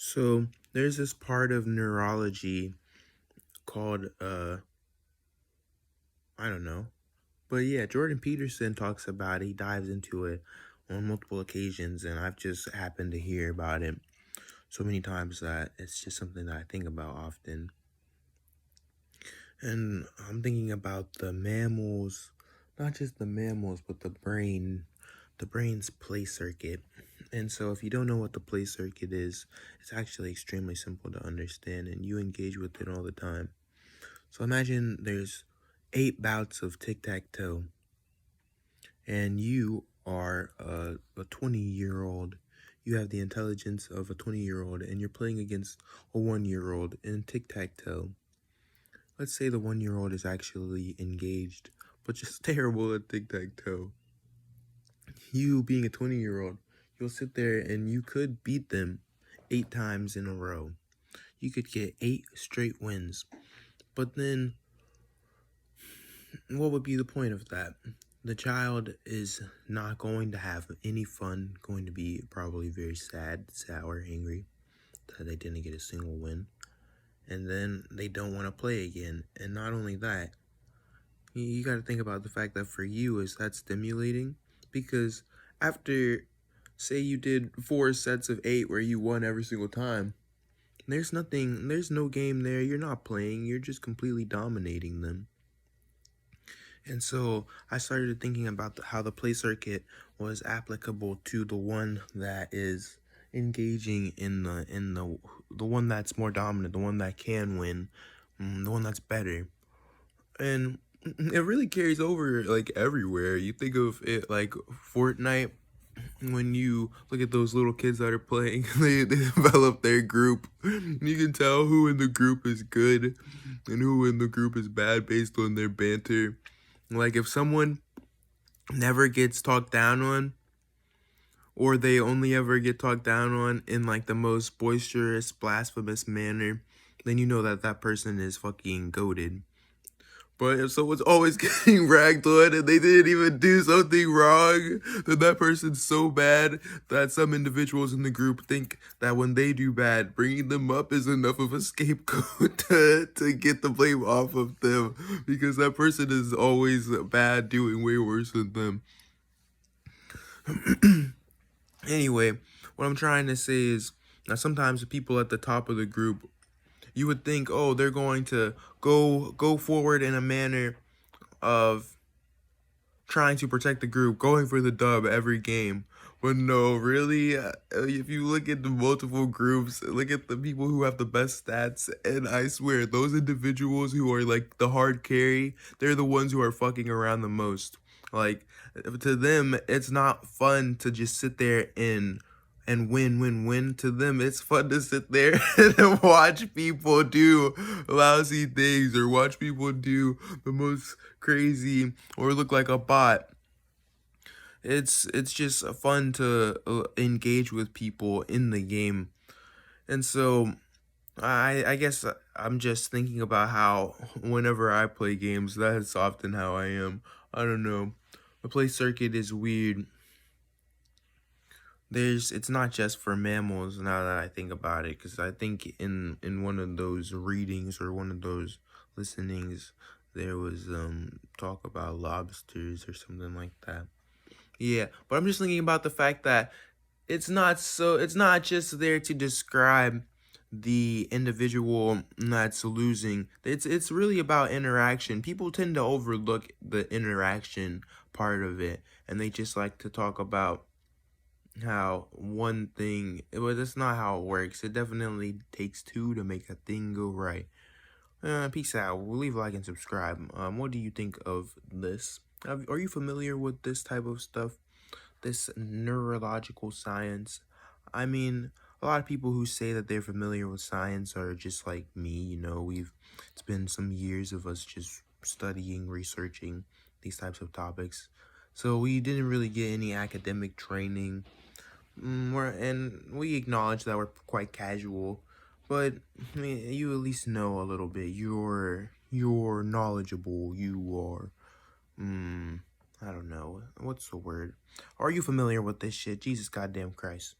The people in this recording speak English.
So there's this part of neurology called I don't know. But yeah, Jordan Peterson talks about it. He dives into it on multiple occasions, and I've just happened to hear about it so many times that it's just something that I think about often. And I'm thinking about the mammals, not just the mammals, but the brain's play circuit. And so if you don't know what the play circuit is, it's actually extremely simple to understand, and you engage with it all the time. So imagine there's 8 bouts of tic-tac-toe, and you are a 20-year-old. You have the intelligence of a 20-year-old, and you're playing against a 1-year-old in tic-tac-toe. Let's say the 1-year-old is actually engaged, but just terrible at tic-tac-toe. You, being a 20-year-old, you'll sit there and you could beat them 8 times in a row. You could get 8 straight wins. But then, what would be the point of that? The child is not going to have any fun, going to be probably very sad, sour, angry that they didn't get a single win. And then they don't want to play again. And not only that, you got to think about the fact that for you, is that stimulating? Because after, say you did 4 sets of 8 where you won every single time, there's no game there. You're not playing. You're just completely dominating them. And so I started thinking about how the play circuit was applicable to the one that is engaging in the one that's more dominant, the one that can win, the one that's better. And it really carries over like everywhere. You think of it like Fortnite. When you look at those little kids that are playing, they develop their group. You can tell who in the group is good and who in the group is bad based on their banter. Like if someone never gets talked down on, or they only ever get talked down on in like the most boisterous, blasphemous manner, then you know that that person is fucking goated. But if someone's always getting ragged on and they didn't even do something wrong, then that person's so bad that some individuals in the group think that when they do bad, bringing them up is enough of a scapegoat to get the blame off of them, because that person is always bad, doing way worse than them. Anyway, what I'm trying to say is that sometimes the people at the top of the group, you would think, oh, they're going to go forward in a manner of trying to protect the group, going for the dub every game. But no, really, if you look at the multiple groups, look at the people who have the best stats, and I swear, those individuals who are like the hard carry, they're the ones who are fucking around the most. Like, to them, it's not fun to just sit there and win. To them, it's fun to sit there and watch people do lousy things, or watch people do the most crazy, or look like a bot. It's just fun to engage with people in the game. And so I guess I'm just thinking about how whenever I play games, that's often how I am. I don't know. The play circuit is weird. It's not just for mammals, now that I think about it, because I think in one of those readings or one of those listenings, there was talk about lobsters or something like that. Yeah, but I'm just thinking about the fact that it's not just there to describe the individual that's losing. It's really about interaction. People tend to overlook the interaction part of it, and they just like to talk about how one thing, well, that's not how it works. It definitely takes two to make a thing go right. Peace out. We'll leave a like and subscribe. What do you think of this? Are you familiar with this type of stuff? This neurological science? I mean, a lot of people who say that they're familiar with science are just like me. It's been some years of us just studying, researching these types of topics. So we didn't really get any academic training. And we acknowledge that we're quite casual, but I mean, you at least know a little bit. You're knowledgeable. You are, I don't know, what's the word? Are you familiar with this shit? Jesus goddamn Christ.